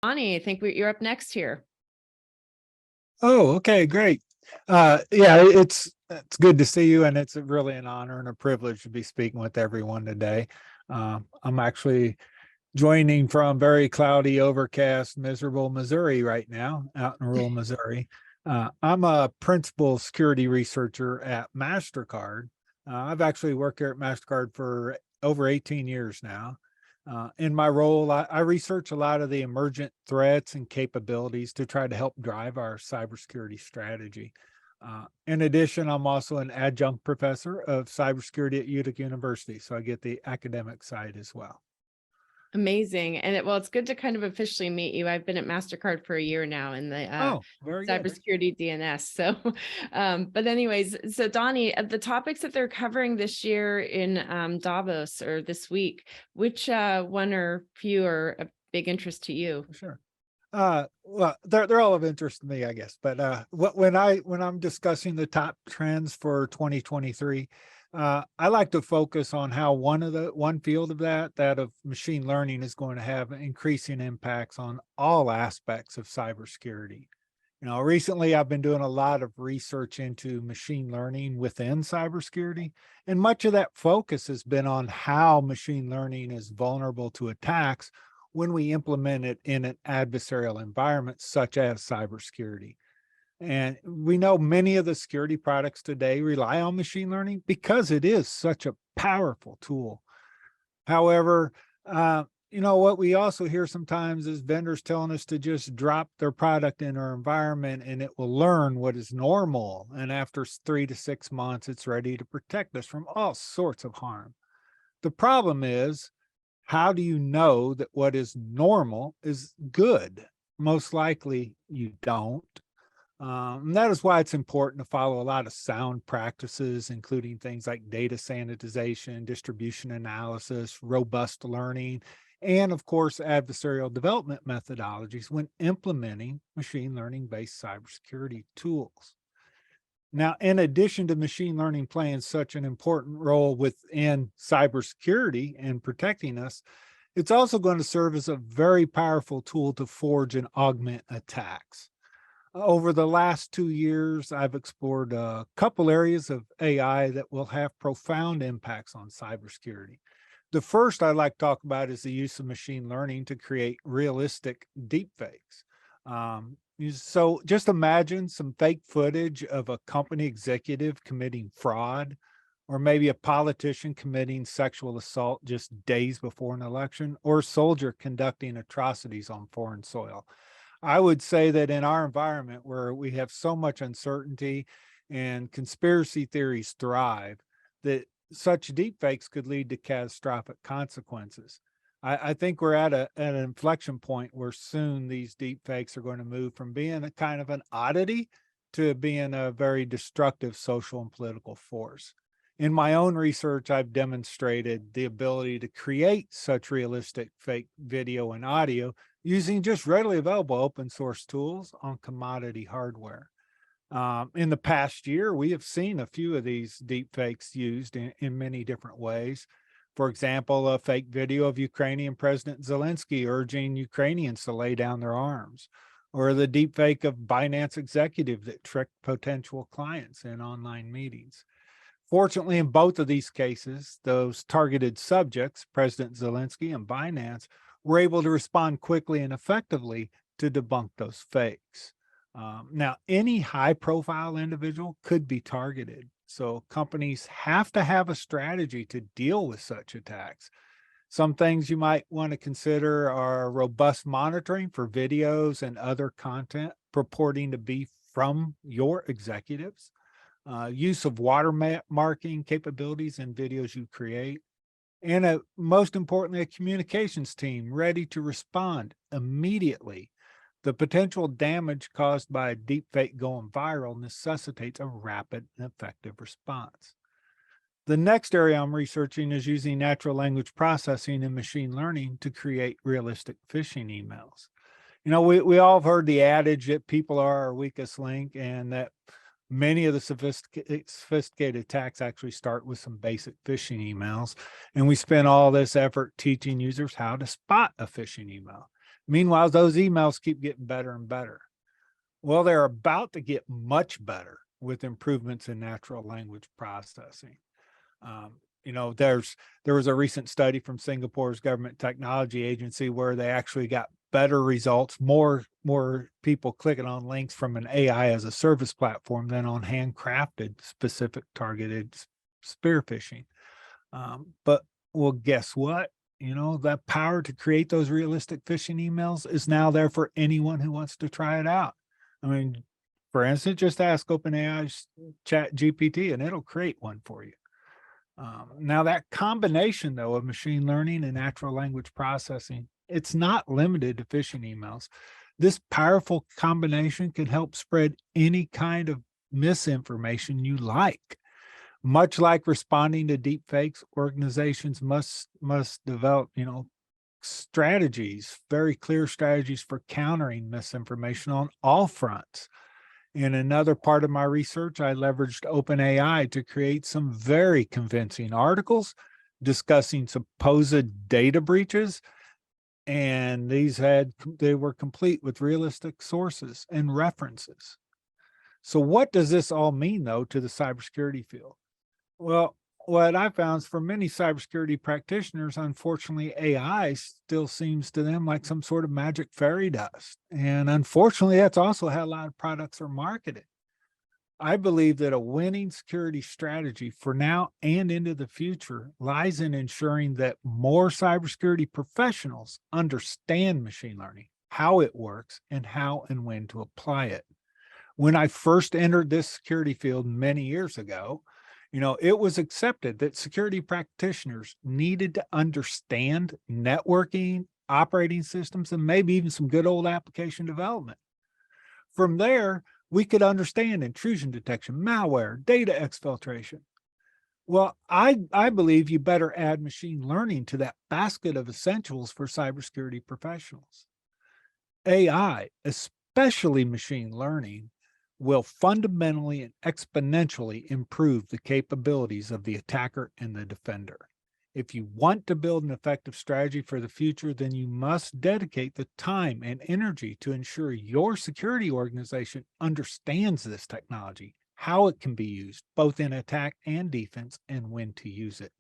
Donnie, I think you're up next here. Oh, okay, great. Yeah, it's good to see you, and it's really an honor and a privilege to be speaking with everyone today. I'm actually joining from very cloudy, overcast, miserable Missouri right now, out in rural Missouri. I'm a principal security researcher at MasterCard. I've actually worked here at MasterCard for over 18 years now. In my role, I research a lot of the emergent threats and capabilities to try to help drive our cybersecurity strategy. In addition, I'm also an adjunct professor of cybersecurity at Utica University, so I get the academic side as well. Amazing. And well, it's good to kind of officially meet you. I've been at MasterCard for a year now in the Very good. cybersecurity DNS. So, but anyways, so Donnie, the topics that they're covering this year in Davos or this week, which one or few are a big interest to you? Sure. Well, they're all of interest to me, I guess. But when I'm discussing the top trends for 2023, I like to focus on how one field of that of machine learning is going to have increasing impacts on all aspects of cybersecurity. Recently I've been doing a lot of research into machine learning within cybersecurity, and much of that focus has been on how machine learning is vulnerable to attacks when we implement it in an adversarial environment such as cybersecurity. And we know many of the security products today rely on machine learning because it is such a powerful tool. However, what we also hear sometimes is vendors telling us to just drop their product in our environment and it will learn what is normal. And after 3 to 6 months, it's ready to protect us from all sorts of harm. The problem is, how do you know that what is normal is good? Most likely you don't. And that is why it's important to follow a lot of sound practices, including things like data sanitization, distribution analysis, robust learning, and of course, adversarial development methodologies when implementing machine learning-based cybersecurity tools. Now, in addition to machine learning playing such an important role within cybersecurity and protecting us, it's also going to serve as a very powerful tool to forge and augment attacks. Over the last 2 years, I've explored a couple areas of AI that will have profound impacts on cybersecurity. The first I'd like to talk about is the use of machine learning to create realistic deepfakes. So just imagine some fake footage of a company executive committing fraud, or maybe a politician committing sexual assault just days before an election, or a soldier conducting atrocities on foreign soil. I would say that in our environment where we have so much uncertainty and conspiracy theories thrive, that such deepfakes could lead to catastrophic consequences. I think we're at an inflection point where soon these deepfakes are going to move from being a kind of an oddity to being a very destructive social and political force. In my own research, I've demonstrated the ability to create such realistic fake video and audio using just readily available open source tools on commodity hardware. In the past year, we have seen a few of these deepfakes used in many different ways. For example, a fake video of Ukrainian President Zelensky urging Ukrainians to lay down their arms, or the deepfake of Binance executive that tricked potential clients in online meetings. Fortunately, in both of these cases, those targeted subjects, President Zelensky and Binance, were able to respond quickly and effectively to debunk those fakes. Now, any high-profile individual could be targeted, so companies have to have a strategy to deal with such attacks. Some things you might want to consider are robust monitoring for videos and other content purporting to be from your executives, use of watermarking capabilities in videos you create, and most importantly, a communications team ready to respond immediately. The potential damage caused by a deepfake going viral necessitates a rapid and effective response. The next area I'm researching is using natural language processing and machine learning to create realistic phishing emails. We all have heard the adage that people are our weakest link, and that many of the sophisticated attacks actually start with some basic phishing emails. And we spend all this effort teaching users how to spot a phishing email. Meanwhile, those emails keep getting better and better. Well, they're about to get much better with improvements in natural language processing. There was a recent study from Singapore's government technology agency where they actually got better results, more people clicking on links from an AI as a service platform than on handcrafted specific targeted spear phishing. But well, guess what? That power to create those realistic phishing emails is now there for anyone who wants to try it out. I mean, for instance, just ask OpenAI's Chat GPT and it'll create one for you. Now that combination though of machine learning and natural language processing, it's not limited to phishing emails. This powerful combination can help spread any kind of misinformation you like. Much like responding to deep fakes, organizations must develop, strategies, very clear strategies for countering misinformation on all fronts. In another part of my research, I leveraged OpenAI to create some very convincing articles discussing supposed data breaches. And they were complete with realistic sources and references. So what does this all mean though to the cybersecurity field? Well, what I found is for many cybersecurity practitioners, unfortunately, AI still seems to them like some sort of magic fairy dust. And unfortunately, that's also how a lot of products are marketed. I believe that a winning security strategy for now and into the future lies in ensuring that more cybersecurity professionals understand machine learning, how it works, and how and when to apply it. When I first entered this security field many years ago, it was accepted that security practitioners needed to understand networking, operating systems, and maybe even some good old application development. From there, we could understand intrusion detection, malware, data exfiltration. Well, I believe you better add machine learning to that basket of essentials for cybersecurity professionals. AI, especially machine learning, will fundamentally and exponentially improve the capabilities of the attacker and the defender. If you want to build an effective strategy for the future, then you must dedicate the time and energy to ensure your security organization understands this technology, how it can be used, both in attack and defense, and when to use it.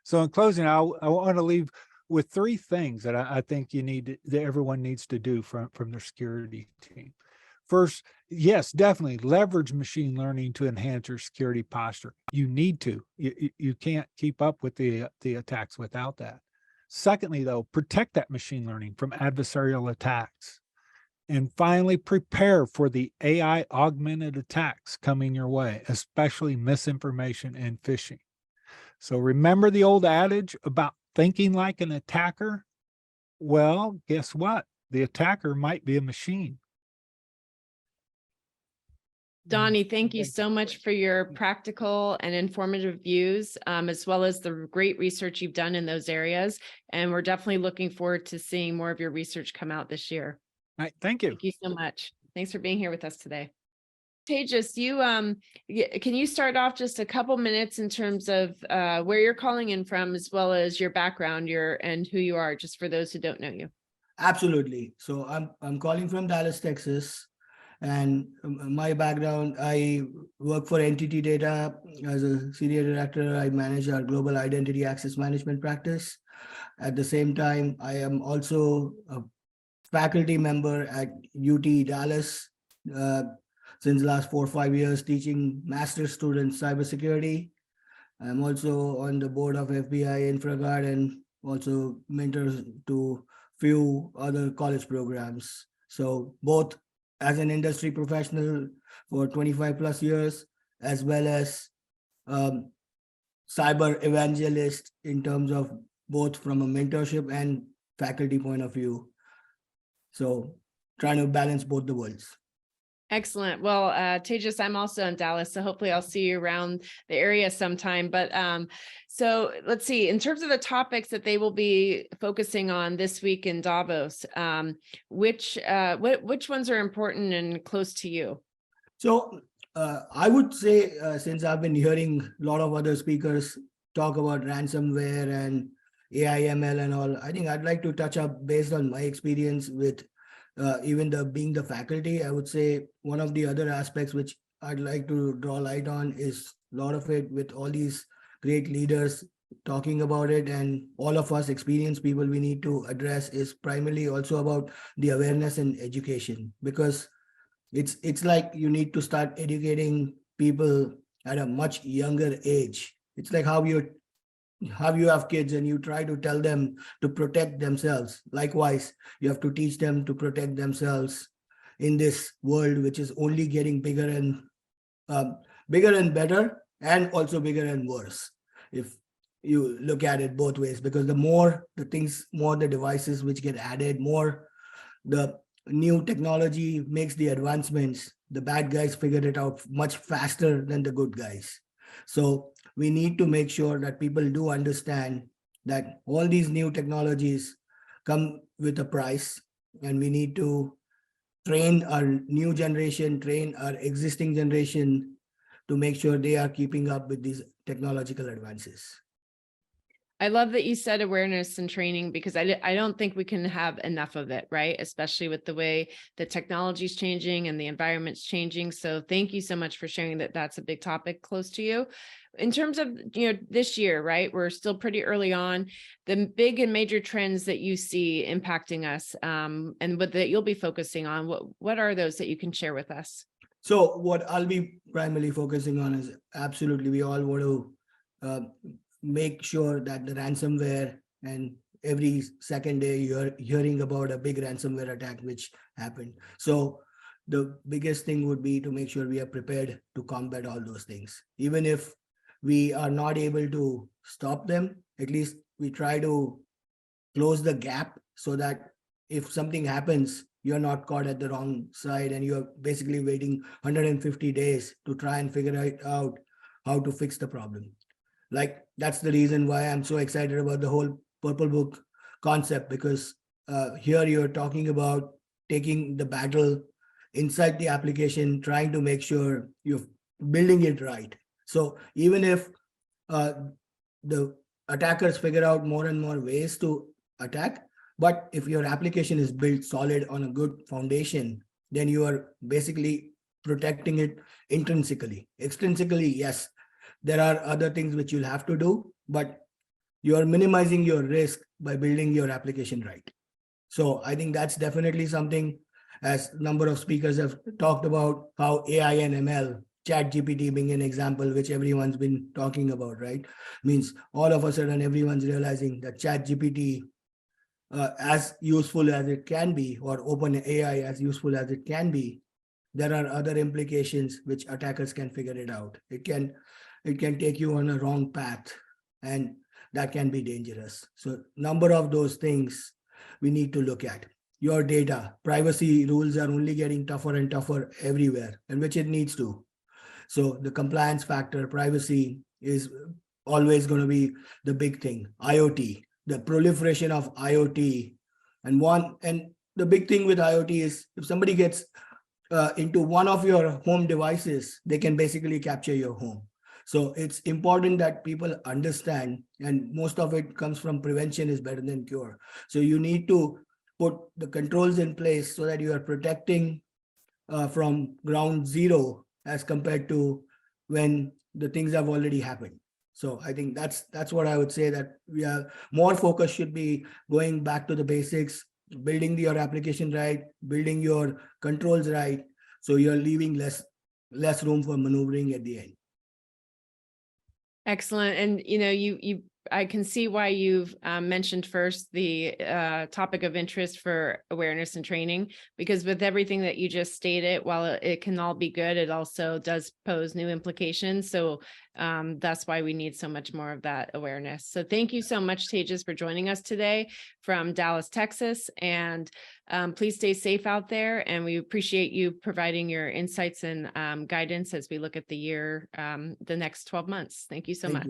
So in closing, I want to leave with three things that I think that everyone needs to do from their security team. First, yes, definitely leverage machine learning to enhance your security posture. You need to. You can't keep up with the attacks without that. Secondly, though, protect that machine learning from adversarial attacks. And finally, prepare for the AI augmented attacks coming your way, especially misinformation and phishing. So remember the old adage about thinking like an attacker? Well, guess what? The attacker might be a machine. Donnie, thank you so much for your practical and informative views, as well as the great research you've done in those areas. And we're definitely looking forward to seeing more of your research come out this year. All right, thank you. Thank you so much. Thanks for being here with us today. Tejas, can you start off just a couple minutes in terms of where you're calling in from, as well as your background, and who you are, just for those who don't know you? Absolutely. So I'm calling from Dallas, Texas. And my background, I work for Entity Data as a senior director. I manage our global identity access management practice. At the same time, I am also a faculty member at UT Dallas since the last 4 or 5 years, teaching master's students cybersecurity. I'm also on the board of FBI InfraGuard and also mentors to few other college programs. So both as an industry professional for 25 plus years, as well as cyber evangelist in terms of both from a mentorship and faculty point of view. So trying to balance both the worlds. Excellent. Well, Tejas, I'm also in Dallas, so hopefully I'll see you around the area sometime. But so let's see, in terms of the topics that they will be focusing on this week in Davos, which ones are important and close to you? So I would say, since I've been hearing a lot of other speakers talk about ransomware and AI, ML and all. I think I'd like to touch up based on my experience with even being the faculty. I would say one of the other aspects which I'd like to draw light on is a lot of it with all these great leaders talking about it, and all of us experienced people we need to address is primarily also about the awareness and education, because it's like you need to start educating people at a much younger age. It's like how you have kids and you try to tell them to protect themselves. Likewise, you have to teach them to protect themselves in this world, which is only getting bigger and better, and also bigger and worse, if you look at it both ways, because the more the devices which get added, more the new technology makes the advancements, the bad guys figure it out much faster than the good guys. So we need to make sure that people do understand that all these new technologies come with a price, and we need to train our new generation, train our existing generation to make sure they are keeping up with these technological advances. I love that you said awareness and training, because I don't think we can have enough of it, right? Especially with the way the technology is changing and the environment's changing. So thank you so much for sharing that. That's a big topic close to you. In terms of, this year, right? We're still pretty early on. The big and major trends that you see impacting us, and what that you'll be focusing on, what are those that you can share with us? So what I'll be primarily focusing on is absolutely, we all want to make sure that the ransomware, and every second day you're hearing about a big ransomware attack which happened. So the biggest thing would be to make sure we are prepared to combat all those things. Even if we are not able to stop them, at least we try to close the gap so that if something happens, you're not caught at the wrong side and you're basically waiting 150 days to try and figure out how to fix the problem. Like, that's the reason why I'm so excited about the whole Purple Book concept, because here you're talking about taking the battle inside the application, trying to make sure you're building it right. So even if the attackers figure out more and more ways to attack, but if your application is built solid on a good foundation, then you are basically protecting it intrinsically. Extrinsically, yes, there are other things which you'll have to do, but you are minimizing your risk by building your application right. So I think that's definitely something, as a number of speakers have talked about, how AI and ML, ChatGPT being an example, which everyone's been talking about, right? Means all of a sudden everyone's realizing that ChatGPT, as useful as it can be, or OpenAI as useful as it can be, there are other implications which attackers can figure it out. It can take you on a wrong path, and that can be dangerous. So number of those things we need to look at. Your data, privacy rules are only getting tougher and tougher everywhere, and which it needs to. So the compliance factor, privacy, is always going to be the big thing. IoT, the proliferation of IoT, and the big thing with IoT is if somebody gets into one of your home devices, they can basically capture your home. So it's important that people understand, and most of it comes from prevention is better than cure. So you need to put the controls in place so that you are protecting from ground zero as compared to when the things have already happened. So I think that's what I would say, that we are more focus should be going back to the basics, building your application right, building your controls right, so you're leaving less room for maneuvering at the end. Excellent. And I can see why you've mentioned first the topic of interest for awareness and training, because with everything that you just stated, while it can all be good, it also does pose new implications. So that's why we need so much more of that awareness. So thank you so much, Tejas, for joining us today from Dallas, Texas. And please stay safe out there. And we appreciate you providing your insights and guidance as we look at the year, the next 12 months. Thank you so much.